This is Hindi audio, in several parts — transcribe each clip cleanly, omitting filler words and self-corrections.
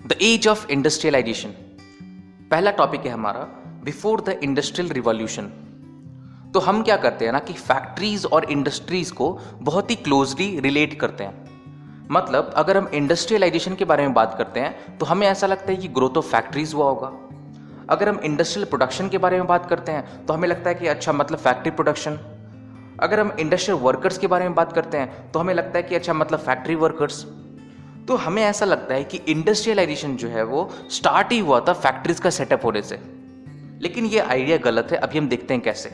द एज ऑफ इंडस्ट्रियलाइजेशन पहला टॉपिक है हमारा, बिफोर द इंडस्ट्रियल रिवॉल्यूशन। तो हम क्या करते हैं ना कि फैक्ट्रीज और इंडस्ट्रीज को बहुत ही क्लोजली रिलेट करते हैं। मतलब अगर हम इंडस्ट्रियलाइजेशन के बारे में बात करते हैं तो हमें ऐसा लगता है कि ग्रोथ ऑफ फैक्ट्रीज हुआ होगा। अगर हम इंडस्ट्रियल प्रोडक्शन के बारे में बात करते हैं तो हमें लगता है कि अच्छा मतलब फैक्ट्री प्रोडक्शन। अगर हम इंडस्ट्रियल वर्कर्स के बारे में बात करते हैं तो हमें लगता है कि अच्छा मतलब फैक्ट्री वर्कर्स। तो हमें ऐसा लगता है कि इंडस्ट्रियलाइजेशन जो है वो स्टार्ट ही हुआ था फैक्ट्रीज का सेटअप होने से। लेकिन ये आइडिया गलत है, अभी हम देखते हैं कैसे।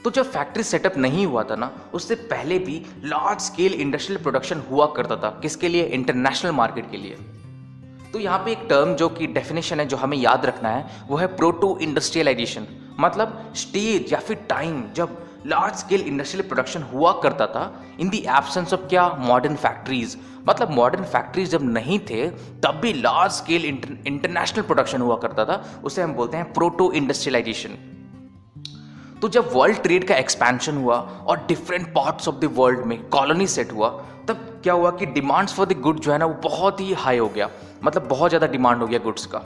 तो जब फैक्ट्री सेटअप नहीं हुआ था ना, उससे पहले भी लार्ज स्केल इंडस्ट्रियल प्रोडक्शन हुआ करता था। किसके लिए? इंटरनेशनल मार्केट के लिए। तो यहाँ पे एक टर्म जो कि डेफिनेशन है जो हमें याद रखना है वो है प्रोटो इंडस्ट्रियलाइजेशन। मतलब स्टेज या फिर टाइम जब लार्ज स्केल इंडस्ट्रियल प्रोडक्शन हुआ करता था इन दी एब्सेंस ऑफ क्या? Modern factories. मतलब मॉडर्न फैक्ट्रीज जब नहीं थे तब भी लार्ज स्केल इंटरनेशनल प्रोडक्शन हुआ करता था, उसे हम बोलते हैं प्रोटो इंडस्ट्रियलाइजेशन। तो जब वर्ल्ड ट्रेड का एक्सपेंशन हुआ और different parts of the world में कॉलोनी सेट हुआ, तब क्या हुआ कि डिमांड्स फॉर द गुड जो है ना वो बहुत ही हाई हो गया। मतलब बहुत ज़्यादा डिमांड हो गया गुड्स का।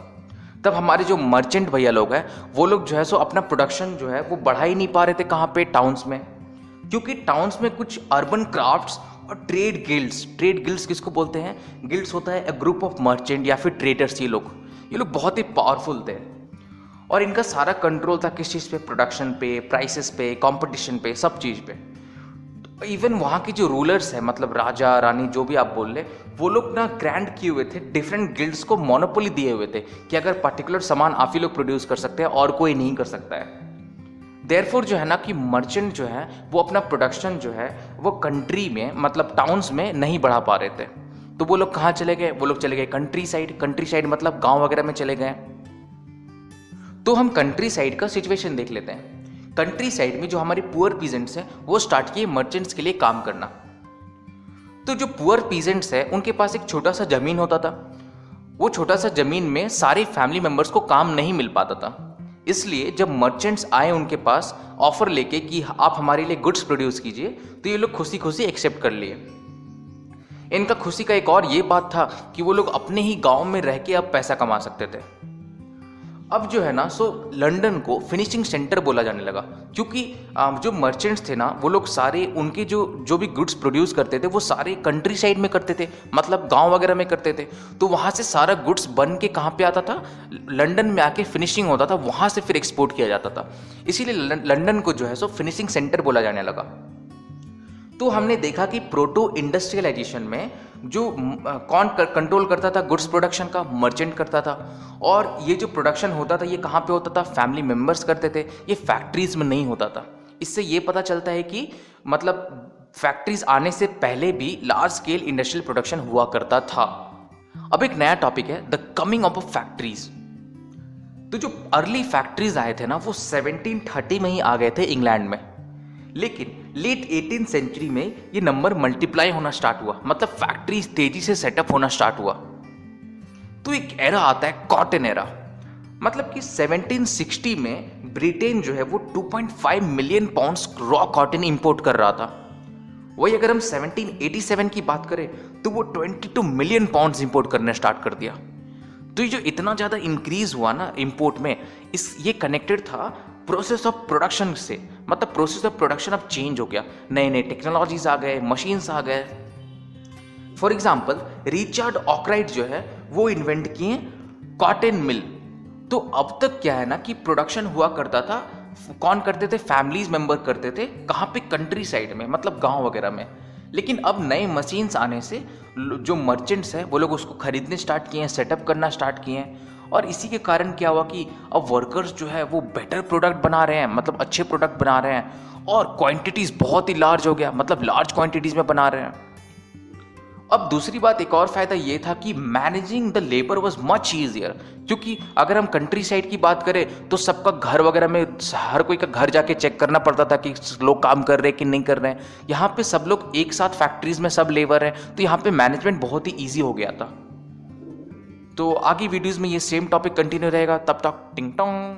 तब हमारे जो मर्चेंट भैया लोग हैं वो लोग जो है सो अपना प्रोडक्शन जो है वो बढ़ा ही नहीं पा रहे थे। कहाँ पे? टाउन्स में। क्योंकि टाउन्स में कुछ अर्बन क्राफ्ट्स और ट्रेड गिल्ड्स किसको बोलते हैं? गिल्ड्स होता है अ ग्रुप ऑफ मर्चेंट या फिर ट्रेडर्स। ये लोग बहुत ही पावरफुल थे और इनका सारा कंट्रोल था किस चीज़ पे? प्रोडक्शन पे, प्राइसेस पे, कंपटीशन पे, सब चीज़ पे। तो इवन वहाँ के जो रूलर्स हैं, मतलब राजा रानी जो भी आप बोल ले, वो लोग ना ग्रैंड किए हुए थे, डिफरेंट गिल्ड्स को मोनोपोली दिए हुए थे कि अगर पर्टिकुलर सामान आप ही लोग प्रोड्यूस कर सकते हैं और कोई नहीं कर सकता है। देयरफॉर जो है ना कि मर्चेंट जो है वो अपना प्रोडक्शन जो है वो कंट्री में मतलब टाउन्स में नहीं बढ़ा पा रहे थे। तो वो लोग कहाँ चले गए? वो लोग चले गए कंट्री साइड मतलब गाँव वगैरह में चले गए। तो हम कंट्री साइड का सिचुएशन देख लेते हैं। कंट्री साइड में जो हमारे पुअर पीजेंट्स हैं वो स्टार्ट किए मर्चेंट्स के लिए काम करना। तो जो पुअर पीजेंट्स हैं उनके पास एक छोटा सा जमीन होता था। वो छोटा सा जमीन में सारे फैमिली मेंबर्स को काम नहीं मिल पाता था। इसलिए जब मर्चेंट्स आए उनके पास ऑफर लेके कि आप हमारे लिए गुड्स प्रोड्यूस कीजिए, तो ये लोग खुशी खुशी एक्सेप्ट कर लिए। इनका खुशी का एक और ये बात था कि वो लोग अपने ही गांव में रह के अब पैसा कमा सकते थे। अब जो है ना सो लंदन को फिनिशिंग सेंटर बोला जाने लगा, क्योंकि जो मर्चेंट्स थे ना वो लोग सारे उनके जो भी गुड्स प्रोड्यूस करते थे वो सारे कंट्री साइड में करते थे, मतलब गांव वगैरह में करते थे। तो वहाँ से सारा गुड्स बन के कहाँ पे आता था? लंदन में आके फिनिशिंग होता था, वहाँ से फिर एक्सपोर्ट किया जाता था। इसीलिए लंदन को जो है सो फिनिशिंग सेंटर बोला जाने लगा। तो हमने देखा कि प्रोटो इंडस्ट्रियलाइजेशन में जो कौन कंट्रोल करता था गुड्स प्रोडक्शन का? मर्चेंट करता था। और ये जो प्रोडक्शन होता था ये कहाँ पे होता था? फैमिली मेंबर्स करते थे, ये फैक्ट्रीज में नहीं होता था। इससे ये पता चलता है कि मतलब फैक्ट्रीज आने से पहले भी लार्ज स्केल इंडस्ट्रियल प्रोडक्शन हुआ करता था। अब एक नया टॉपिक है, द कमिंग ऑफ फैक्ट्रीज। तो जो अर्ली फैक्ट्रीज आए थे ना वो 1730 में ही आ गए थे इंग्लैंड में। लेकिन लेट 18th सेंचुरी में ये नंबर मल्टीप्लाई होना स्टार्ट हुआ, मतलब फैक्ट्रीज तेजी से सेटअप होना स्टार्ट हुआ। तो एक एरा आता है कॉटन एरा। मतलब कि 1760 में ब्रिटेन जो है वो 2.5 million pounds raw cotton import कर रहा था। वही अगर हम 1787 की बात करें तो वो 22 मिलियन पाउंड्स इंपोर्ट करना स्टार्ट कर दिया। तो ये जो इतना ज़्यादा इंक्रीज हुआ ना इंपोर्ट में, ये कनेक्टेड था प्रोसेस ऑफ प्रोडक्शन से। मतलब प्रोसेस ऑफ प्रोडक्शन अब चेंज हो गया, नए नए टेक्नोलॉजीज आ गए, मशीन्स आ गए। फॉर एग्जाम्पल रिचर्ड ऑकराइट जो है वो इन्वेंट किए कॉटन मिल। तो अब तक क्या है ना कि प्रोडक्शन हुआ करता था, कौन करते थे? फैमिलीज मेंबर करते थे। कहाँ पे? कंट्री साइड में, मतलब गांव वगैरह में। लेकिन अब नए मशीन्स आने से जो मर्चेंट्स हैं वो लोग उसको खरीदने स्टार्ट किए हैं, सेटअप करना स्टार्ट किए हैं। और इसी के कारण क्या हुआ कि अब वर्कर्स जो है वो बेटर प्रोडक्ट बना रहे हैं, मतलब अच्छे प्रोडक्ट बना रहे हैं। और क्वांटिटीज बहुत ही लार्ज हो गया, मतलब लार्ज क्वांटिटीज में बना रहे हैं। अब दूसरी बात, एक और फायदा ये था कि managing the labour was much easier. क्योंकि अगर हम कंट्री साइड की बात करें तो सबका घर वगैरह में हर कोई का घर जाके चेक करना पड़ता था कि लोग काम कर रहे हैं कि नहीं कर रहे हैं। यहाँ पे सब लोग एक साथ फैक्ट्रीज में सब लेबर हैं, तो यहाँ पे मैनेजमेंट बहुत ही ईजी हो गया था। तो आगे वीडियोस में ये सेम टॉपिक कंटिन्यू रहेगा। तब तक टिंग टोंग।